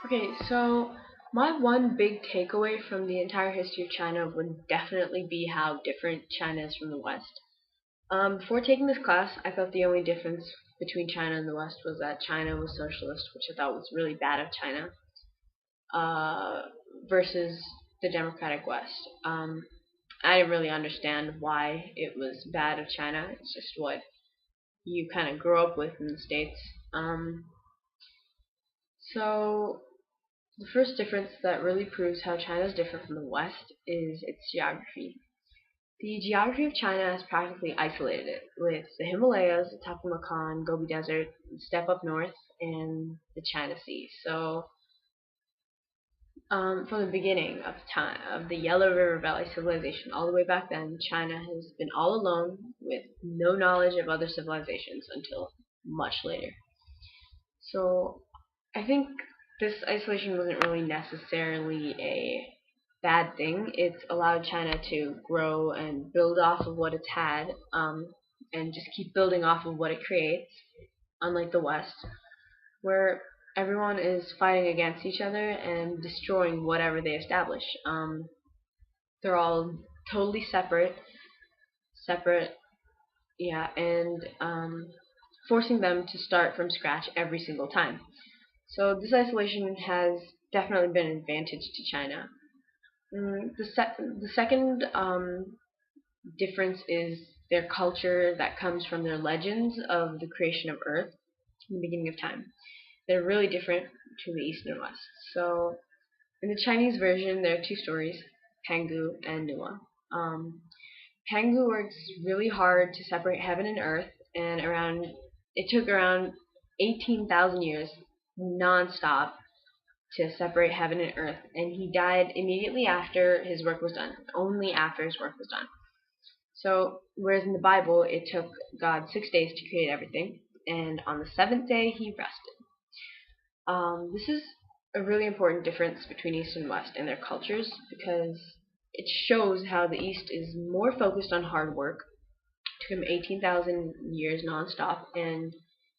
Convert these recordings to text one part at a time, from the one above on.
Okay, so my one big takeaway from the entire history of China would definitely be how different China is from the West. Before taking this class, I felt the only difference between China and the West was that China was socialist, which I thought was really bad of China, uh, versus the democratic West. I didn't really understand why it was bad of China. It's just what you kind of grow up with in the States. Um, so the first difference that really proves how China is different from the West is its geography. The geography of China has practically isolated it, with the Himalayas, the Taklamakan, Gobi Desert, the steppe up north, and the China Sea. So, from the beginning of time of the Yellow River Valley civilization, all the way back then, China has been all alone with no knowledge of other civilizations until much later. So, I think this isolation wasn't really necessarily a bad thing. It's allowed China to grow and build off of what it's had, and just keep building off of what it creates, unlike the West, where everyone is fighting against each other and destroying whatever they establish. They're all totally separate, yeah, and forcing them to start from scratch every single time. So this isolation has definitely been an advantage to China. The second difference is their culture that comes from their legends of the creation of Earth in the beginning of time. They're really different between the East and West. So in the Chinese version, there are two stories, Pangu and Nua. Um, Pangu works really hard to separate heaven and earth, and it took around 18,000 years nonstop to separate heaven and earth, and he died immediately after his work was done, only after his work was done. So, whereas in the Bible, it took God 6 days to create everything, and on the seventh day, he rested. This is a really important difference between East and West and their cultures because it shows how the East is more focused on hard work, took him 18,000 years nonstop, and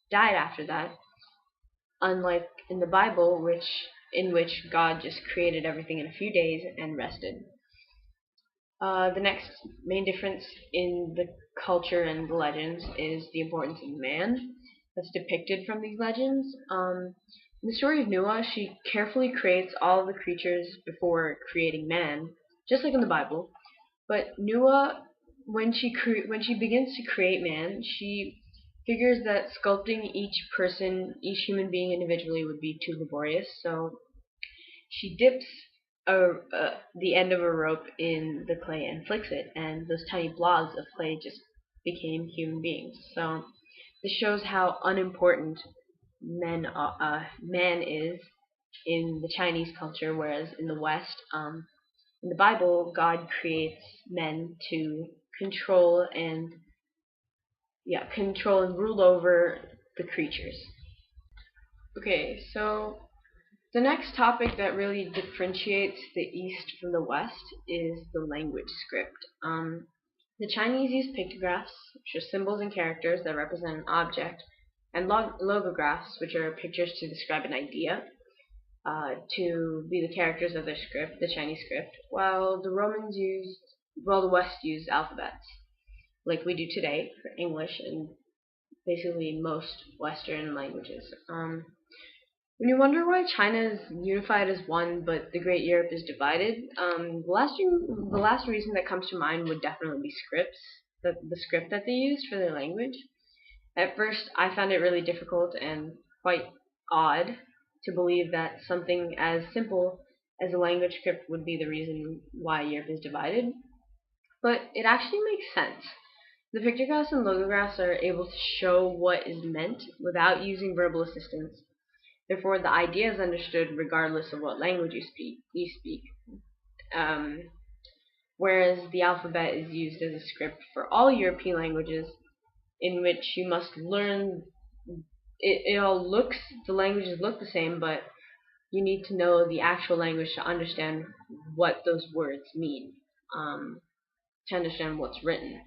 died after that, unlike in the Bible, in which God just created everything in a few days and rested. The next main difference in the culture and the legends is the importance of man that's depicted from these legends. In the story of Noah, she carefully creates all of the creatures before creating man, just like in the Bible. But Noah, when she begins to create man, she figures that sculpting each person, each human being individually would be too laborious. So she dips the end of a rope in the clay and flicks it, and those tiny blobs of clay just became human beings. So this shows how unimportant man is in the Chinese culture, whereas in the West, in the Bible, God creates men to control and control and rule over the creatures. Okay, so the next topic that really differentiates the East from the West is the language script. The Chinese use pictographs, which are symbols and characters that represent an object, and logographs, which are pictures to describe an idea, to be the characters of their script, the Chinese script, while the West used alphabets, like we do today for English and basically most Western languages. When you wonder why China is unified as one, but the Great Europe is divided, the last reason that comes to mind would definitely be scripts, the script that they used for their language. At first, I found it really difficult and quite odd to believe that something as simple as a language script would be the reason why Europe is divided, but it actually makes sense. The pictographs and logographs are able to show what is meant without using verbal assistance. Therefore, the idea is understood regardless of what language you speak. Um, Whereas the alphabet is used as a script for all European languages, in which you must learn. The languages look the same, but you need to know the actual language to understand what those words mean, to understand what's written.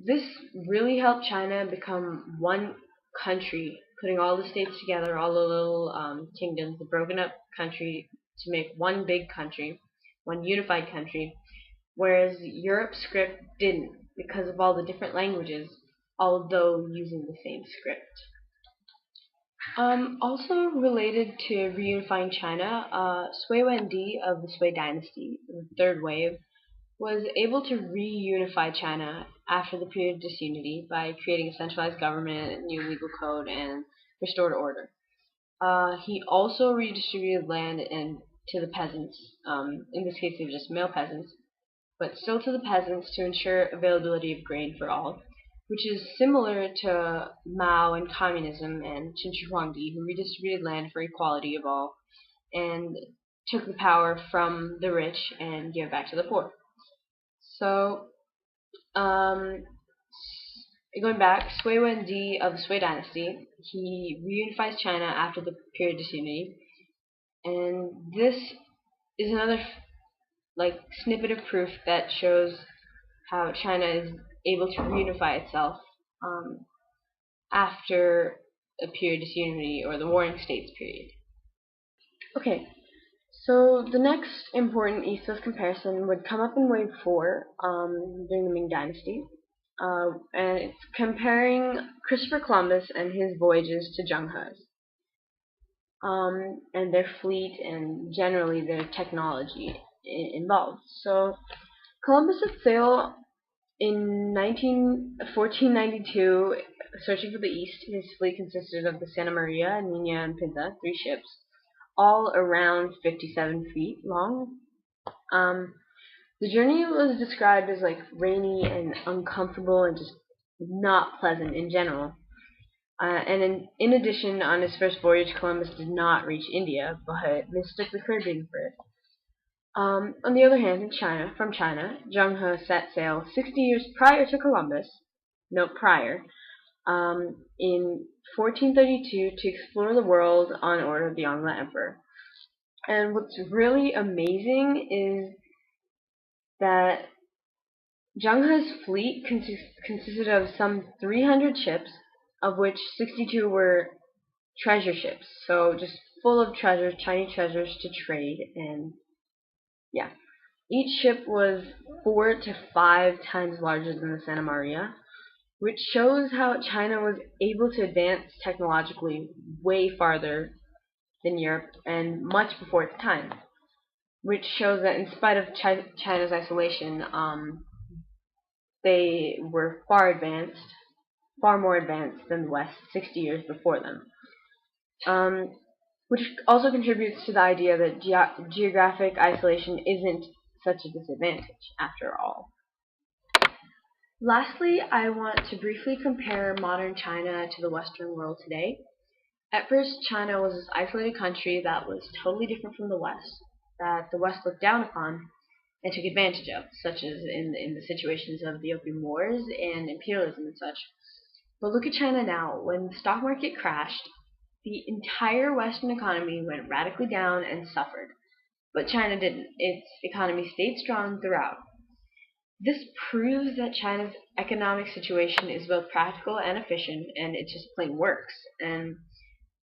This really helped China become one country putting all the states together, all the little kingdoms, the broken up country to make one big country, one unified country, whereas Europe's script didn't because of all the different languages, although using the same script. Also related to reunifying China, Sui Wendi of the Sui dynasty, the third wave, was able to reunify China after the period of disunity by creating a centralized government, new legal code, and restored order. He also redistributed land to the peasants. In this case, they were just male peasants, but still to the peasants to ensure availability of grain for all, which is similar to Mao and communism and Qin Shi Huangdi, who redistributed land for equality of all and took the power from the rich and gave it back to the poor. So, going back, Sui Wendi of the Sui dynasty, he reunifies China after the period of disunity, and this is another snippet of proof that shows how China is able to reunify itself after a period of disunity or the Warring States period. Okay, so the next important East-West comparison would come up in Wave 4 during the Ming Dynasty, and it's comparing Christopher Columbus and his voyages to Zheng He's, and their fleet and generally their technology involved. So Columbus set sail in 1492, searching for the East. His fleet consisted of the Santa Maria, Nina, and Pinta, 3 ships, all around 57 feet long. The journey was described as rainy and uncomfortable and just not pleasant in general. And in addition, on his first voyage, Columbus did not reach India, but mistook the Caribbean for it. On the other hand, from China, Zheng He set sail 60 years prior to Columbus, in 1432 to explore the world on order of the Yongle Emperor. And what's really amazing is that Zheng He's fleet consisted of some 300 ships, of which 62 were treasure ships, so just full of treasures, Chinese treasures to trade, and yeah. Each ship was 4 to 5 times larger than the Santa Maria, which shows how China was able to advance technologically way farther than Europe and much before its time, which shows that in spite of China's isolation, they were far more advanced than the West 60 years before them. Which also contributes to the idea that geographic isolation isn't such a disadvantage after all. Lastly, I want to briefly compare modern China to the Western world today. At first, China was this isolated country that was totally different from the West, that the West looked down upon and took advantage of, such as in the situations of the Opium Wars and imperialism and such. But look at China now. When the stock market crashed, the entire Western economy went radically down and suffered. But China didn't. Its economy stayed strong throughout. This proves that China's economic situation is both practical and efficient, and it just plain works. And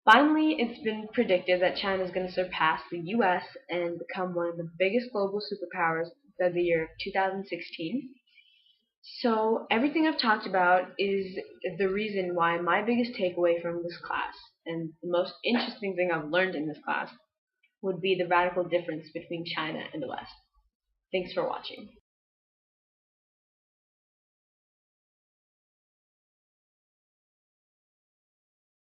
finally, it's been predicted that China is going to surpass the US and become one of the biggest global superpowers by the year 2016. So everything I've talked about is the reason why my biggest takeaway from this class, and the most interesting thing I've learned in this class, would be the radical difference between China and the West. Thanks for watching.